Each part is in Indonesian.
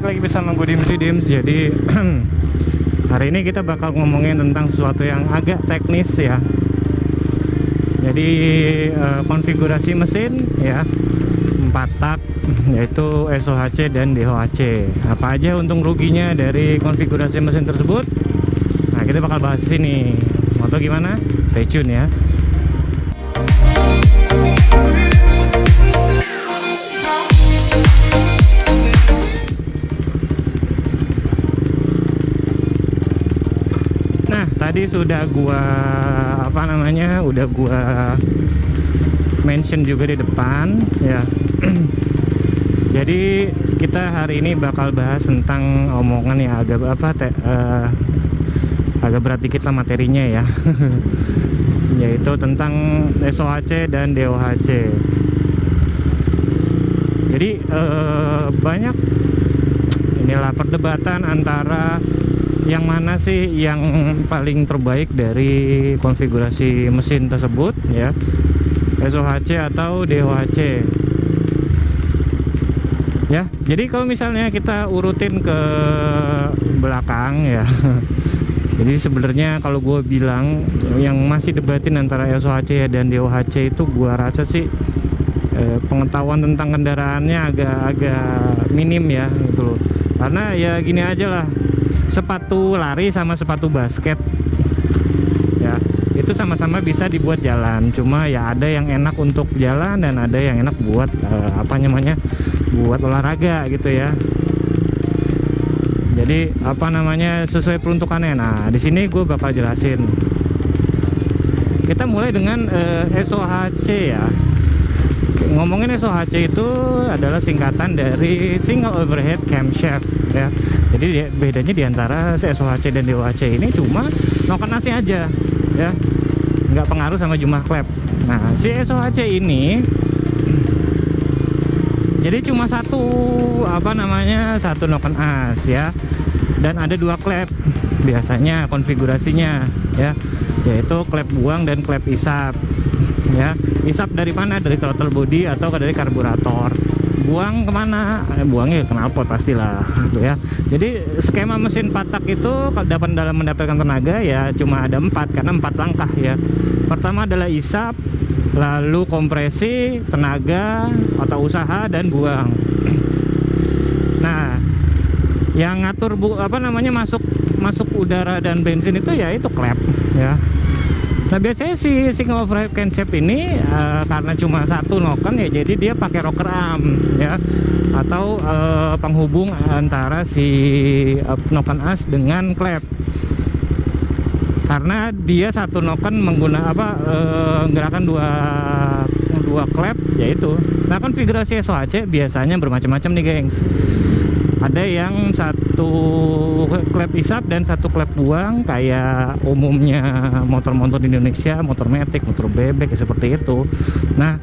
balik lagi bersama gue Dims. Jadi hari ini kita bakal ngomongin tentang sesuatu yang agak teknis ya. Jadi konfigurasi mesin ya, 4 tak, yaitu SOHC dan DOHC. Apa aja untung ruginya dari konfigurasi mesin tersebut? Nah, kita bakal bahas di sini. Mau tau gimana? Stay tune ya. Tadi sudah gua udah gua mention juga di depan ya. Jadi kita hari ini bakal bahas tentang omongan yang agak agak berat dikit lah materinya ya. Yaitu tentang SOHC dan DOHC. Jadi banyak inilah perdebatan antara yang mana sih yang paling terbaik dari konfigurasi mesin tersebut ya, SOHC atau DOHC ya. Jadi kalau misalnya kita urutin ke belakang ya, jadi sebenarnya kalau gue bilang yang masih debatin antara SOHC dan DOHC itu gue rasa sih pengetahuan tentang kendaraannya agak minim ya gitu loh. Karena ya gini aja lah, sepatu lari sama sepatu basket ya, itu sama-sama bisa dibuat jalan, cuma ya ada yang enak untuk jalan dan ada yang enak buat buat olahraga gitu ya. Jadi sesuai peruntukannya. Nah, di sini gue bakal jelasin. Kita mulai dengan SOHC ya. Ngomongin SOHC itu adalah singkatan dari single overhead camshaft ya. Jadi bedanya diantara SOHC dan DOHC ini cuma noken AC aja ya, nggak pengaruh sama jumlah klep. Nah, si SOHC ini jadi cuma satu noken as ya, dan ada 2 klep biasanya konfigurasinya ya, yaitu klep buang dan klep isap ya. Isap dari mana? Dari throttle body atau dari karburator. Buang kemana? Buangnya ke knalpot pastilah gitu ya. Jadi skema mesin 4 tak itu dalam mendapatkan tenaga ya cuma ada 4, karena 4 langkah ya. Pertama adalah isap, lalu kompresi, tenaga atau usaha, dan buang. Nah, yang ngatur masuk udara dan bensin itu ya itu klep ya. Nah, biasanya si single overhead camshaft ini karena cuma satu noken ya, jadi dia pakai rocker arm ya, atau penghubung antara si noken as dengan klep. Karena dia satu noken gerakan dua klep yaitu. Nah, konfigurasi SOHC biasanya bermacam-macam nih, gengs. Ada yang satu klep isap dan satu klep buang kayak umumnya motor-motor di Indonesia, motor metik, motor bebek ya, seperti itu. Nah,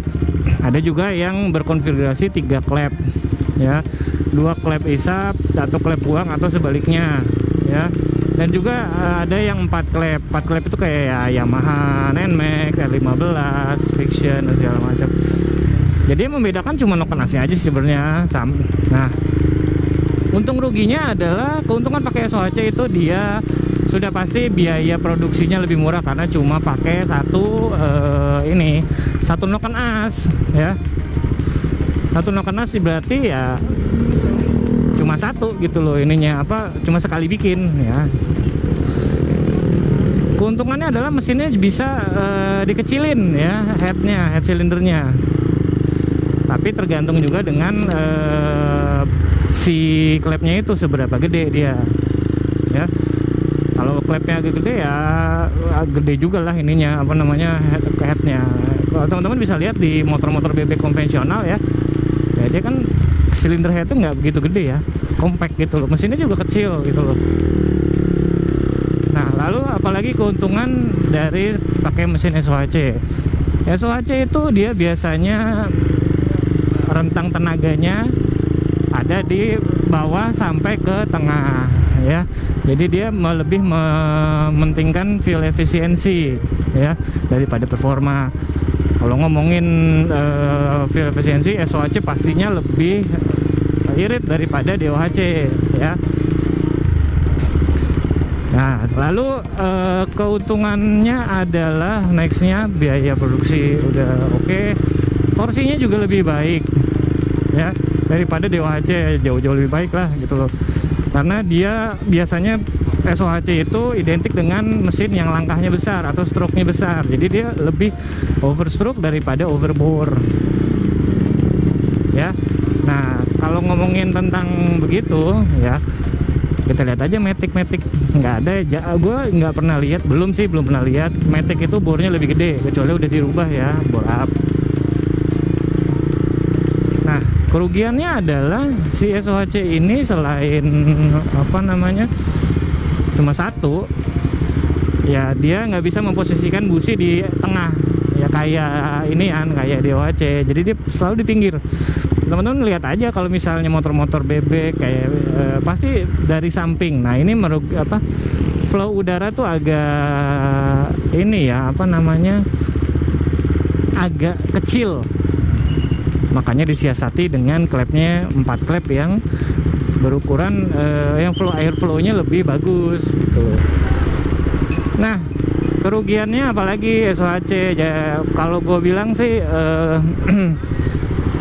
ada juga yang berkonfigurasi 3 klep ya, 2 klep isap, 1 klep buang atau sebaliknya ya. Dan juga ada yang 4 klep. 4 klep itu kayak ya, Yamaha, NMAX, R15, Fiction dan segala macam. Jadi yang membedakan cuma noken AC aja sebenarnya. Nah, untung ruginya adalah keuntungan pakai SOHC itu dia sudah pasti biaya produksinya lebih murah karena cuma pakai satu noken as ya. Satu noken as berarti ya cuma satu gitu loh ininya, cuma sekali bikin ya. Keuntungannya adalah mesinnya bisa dikecilin ya, head silindernya. Tapi tergantung juga dengan si klepnya itu seberapa gede dia ya. Kalau klepnya agak gede ya gede juga lah ininya headnya. Kalau teman-teman bisa lihat di motor-motor bebek konvensional ya, dia kan silinder headnya nggak begitu gede ya, compact gitu loh, mesinnya juga kecil gitu loh. Nah, lalu apalagi keuntungan dari pakai mesin SOHC. SOHC itu dia biasanya rentang tenaganya ada di bawah sampai ke tengah ya. Jadi dia lebih mementingkan fuel efisiensi ya daripada performa. Kalau ngomongin fuel efisiensi, SOHC pastinya lebih irit daripada DOHC ya. Nah, lalu keuntungannya adalah nextnya biaya produksi udah oke, torsinya juga lebih baik ya daripada DOHC, jauh-jauh lebih baik lah gitu loh. Karena dia biasanya SOHC itu identik dengan mesin yang langkahnya besar atau stroke-nya besar, jadi dia lebih overstroke daripada overbore ya. Nah, kalau ngomongin tentang begitu ya, kita lihat aja Matic nggak ada, gue nggak pernah lihat, belum pernah lihat Matic itu bornya lebih gede, kecuali udah dirubah ya, bore up. Nah, kerugiannya adalah si SOHC ini selain apa namanya cuma satu ya, dia nggak bisa memposisikan busi di tengah ya kayak ini kan, kayak DOHC, jadi dia selalu di pinggir. Teman-teman lihat aja kalau misalnya motor-motor bebek kayak pasti dari samping. Nah, ini flow udara tuh agak ini ya, apa namanya, agak kecil, makanya disiasati dengan klepnya 4 klep yang berukuran yang air flow-nya lebih bagus gitu. Nah, kerugiannya apalagi SOHC ya, kalau gue bilang sih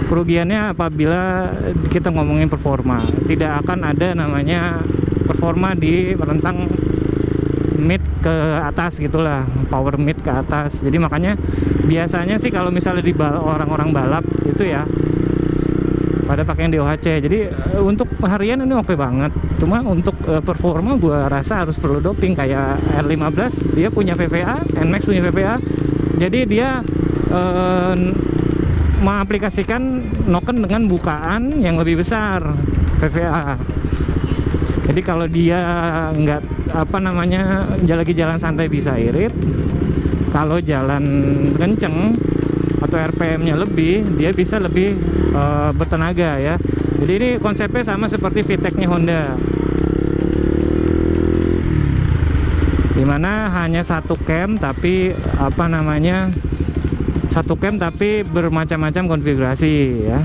kerugiannya apabila kita ngomongin performa, tidak akan ada namanya performa di rentang mid ke atas gitulah, power mid ke atas. Jadi makanya biasanya sih kalau misalnya di orang-orang balap itu ya pada pakai DOHC. Jadi untuk harian ini oke banget, cuma untuk performa gua rasa harus perlu doping. Kayak R15 dia punya VVA, NMAX punya VVA, jadi dia mengaplikasikan noken dengan bukaan yang lebih besar VVA. Jadi kalau dia nggak apa namanya lagi jalan santai bisa irit, kalau jalan kenceng atau RPM-nya lebih, dia bisa lebih bertenaga ya. Jadi ini konsepnya sama seperti VTEC-nya Honda, dimana hanya satu cam tapi apa namanya satu cam tapi bermacam-macam konfigurasi ya.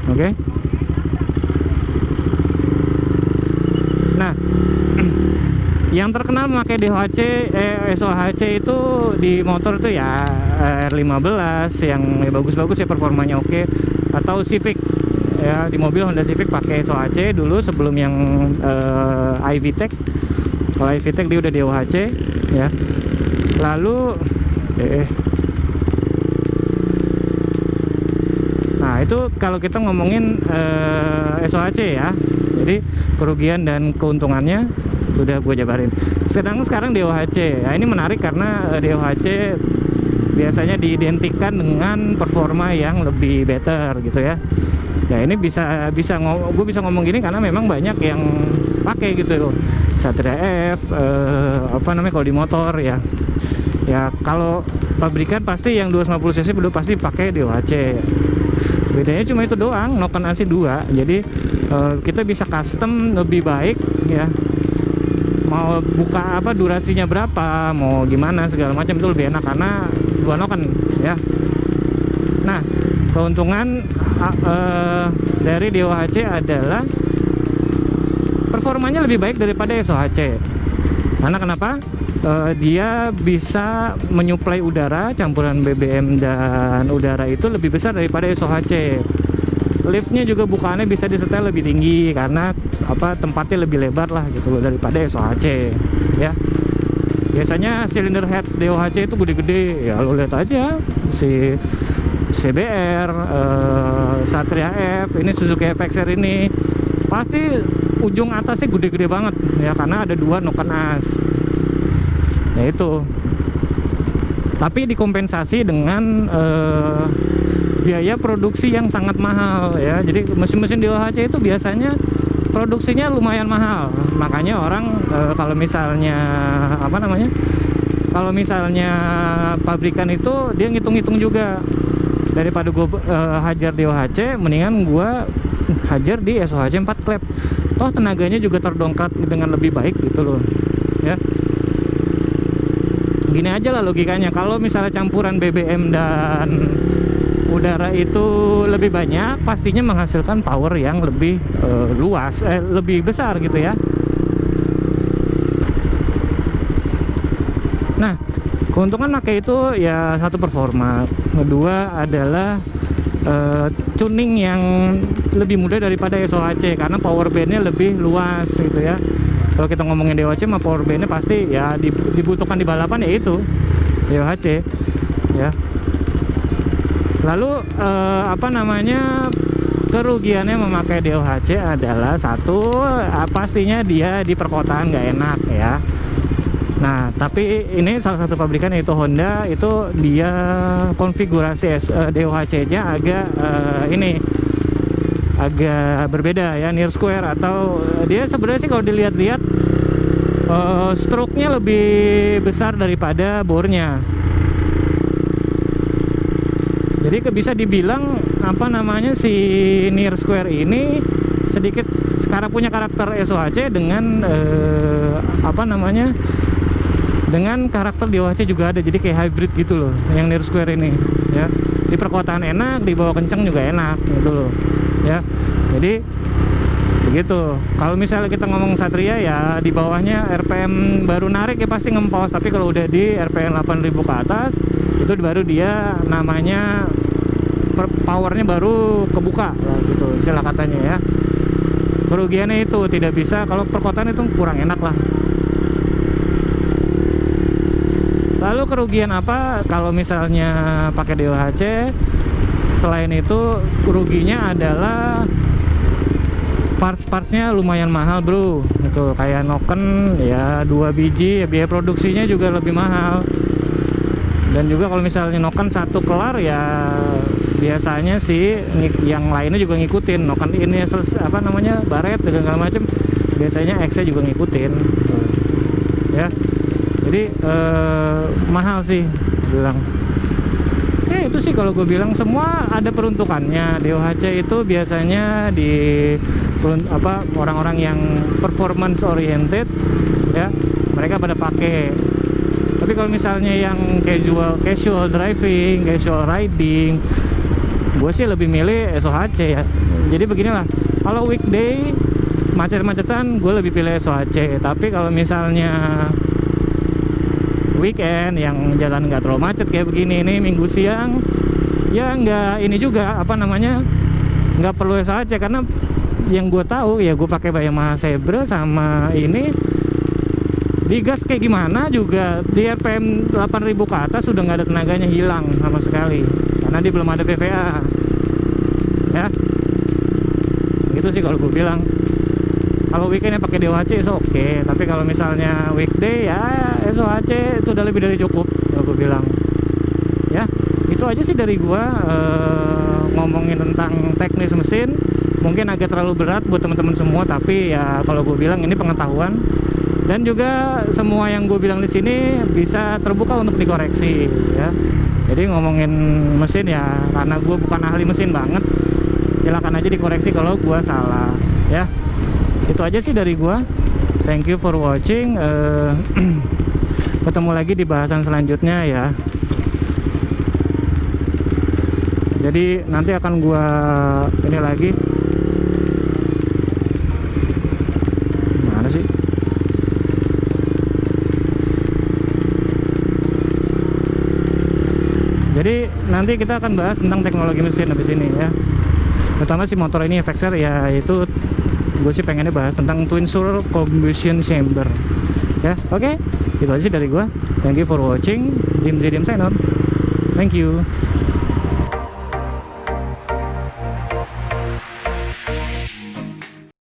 Oke. Nah, yang terkenal memakai SOHC itu di motor itu ya R15 yang bagus-bagus ya, performanya oke, atau Civic ya, di mobil Honda Civic pakai SOHC dulu sebelum yang iVTEC. Kalau iVTEC dia udah DOHC ya. Lalu nah, itu kalau kita ngomongin SOHC ya. Jadi kerugian dan keuntungannya sudah gue jabarin. Sekarang DOHC. Nah, ini menarik karena DOHC biasanya diidentikan dengan performa yang lebih better gitu ya. Ya ini gue bisa ngomong gini karena memang banyak yang pakai gitu loh. Satria F apa namanya kalau di motor ya. Ya kalau pabrikan pasti yang 250 cc udah pasti pakai DOHC. Bedanya cuma itu doang, noken AC 2. Jadi kita bisa custom lebih baik ya. Mau buka apa, durasinya berapa, mau gimana segala macam itu lebih enak karena dua noken ya. Nah, keuntungan dari DOHC adalah performanya lebih baik daripada SOHC. Karena kenapa? Dia bisa menyuplai udara, campuran BBM dan udara itu lebih besar daripada SOHC. Liftnya juga bukaannya bisa disetel lebih tinggi karena apa, tempatnya lebih lebar lah gitu loh daripada SOHC ya. Biasanya silinder head DOHC itu gede-gede ya, lo lihat aja si CBR, Satria F, ini Suzuki FXR ini pasti ujung atasnya gede-gede banget ya, karena ada dua noken as ya itu. Tapi dikompensasi dengan biaya produksi yang sangat mahal ya. Jadi mesin-mesin DOHC itu biasanya produksinya lumayan mahal, makanya orang kalau misalnya apa namanya, kalau misalnya pabrikan itu dia ngitung-ngitung juga, daripada gue hajar DOHC mendingan gue hajar di SOHC 4 klep, toh tenaganya juga terdongkrak dengan lebih baik gitu loh ya. Gini aja lah logikanya, kalau misalnya campuran BBM dan udara itu lebih banyak, pastinya menghasilkan power yang lebih luas, lebih besar gitu ya. Nah, keuntungan pakai itu ya satu performa, kedua adalah tuning yang lebih mudah daripada SOHC karena power bandnya lebih luas gitu ya. Kalau kita ngomongin DOHC mah power bandnya pasti ya dibutuhkan di balapan ya itu DOHC ya. Lalu apa namanya, kerugiannya memakai DOHC adalah satu, pastinya dia di perkotaan nggak enak ya. Nah, tapi ini salah satu pabrikan yaitu Honda, itu dia konfigurasi DOHC-nya agak agak berbeda ya, near square, atau dia sebenarnya sih kalau dilihat-lihat stroke-nya lebih besar daripada bore-nya. Jadi bisa dibilang apa namanya, si near square ini sedikit sekarang punya karakter SOHC dengan apa namanya, dengan karakter DOHC juga ada, jadi kayak hybrid gitu loh yang near square ini ya. Di perkotaan enak, di bawah kenceng juga enak gitu loh ya. Jadi begitu. Kalau misalnya kita ngomong Satria ya di bawahnya RPM baru narik ya pasti ngempos, tapi kalau udah di RPM 8000 ke atas itu baru dia namanya powernya baru kebuka lah gitu istilah katanya ya. Kerugiannya itu tidak bisa, kalau perkotaan itu kurang enak lah. Lalu kerugian apa kalau misalnya pakai DOHC? Selain itu kerugiannya adalah parts-partsnya lumayan mahal bro, itu kayak noken ya 2 biji ya, biaya produksinya juga lebih mahal. Dan juga kalau misalnya noken satu kelar ya biasanya sih yang lainnya juga ngikutin noken ini apa namanya, baret dan segala macam, biasanya X-nya juga ngikutin ya. Jadi mahal sih bilang. Itu sih kalau gue bilang semua ada peruntukannya. DOHC itu biasanya di apa, orang-orang yang performance oriented ya, mereka pada pakai. Tapi kalau misalnya yang casual driving, casual riding, gue sih lebih milih SOHC ya. Jadi beginilah, kalau weekday macet-macetan gue lebih pilih SOHC. Tapi kalau misalnya weekend yang jalan nggak terlalu macet kayak begini ini, minggu siang ya nggak ini juga apa namanya, nggak perlu SOHC, karena yang gue tahu ya gue pakai Yamaha Sabre sama ini digas kayak gimana juga di RPM 8000 ke atas sudah nggak ada tenaganya, hilang sama sekali karena dia belum ada PVA ya. Itu sih kalau gue bilang. Kalau weekendnya pakai DOHC itu oke, tapi kalau misalnya weekday ya SOHC sudah lebih dari cukup kalau gue bilang ya. Itu aja sih dari gua ngomongin tentang teknis mesin. Mungkin agak terlalu berat buat teman-teman semua, tapi ya kalau gue bilang ini pengetahuan, dan juga semua yang gue bilang di sini bisa terbuka untuk dikoreksi ya. Jadi ngomongin mesin ya, karena gue bukan ahli mesin banget, silakan aja dikoreksi kalau gue salah ya. Itu aja sih dari gua. Thank you for watching. Ketemu lagi di bahasan selanjutnya ya. Jadi nanti akan gua ini lagi. Mana sih? Jadi nanti kita akan bahas tentang teknologi mesin habis ini ya. Pertama si motor ini FXR ya, itu gue sih pengennya bahas tentang twin swirl combustion chamber ya. Oke, itu aja dari gue. Thank you for watching. Dim sign on. Thank you.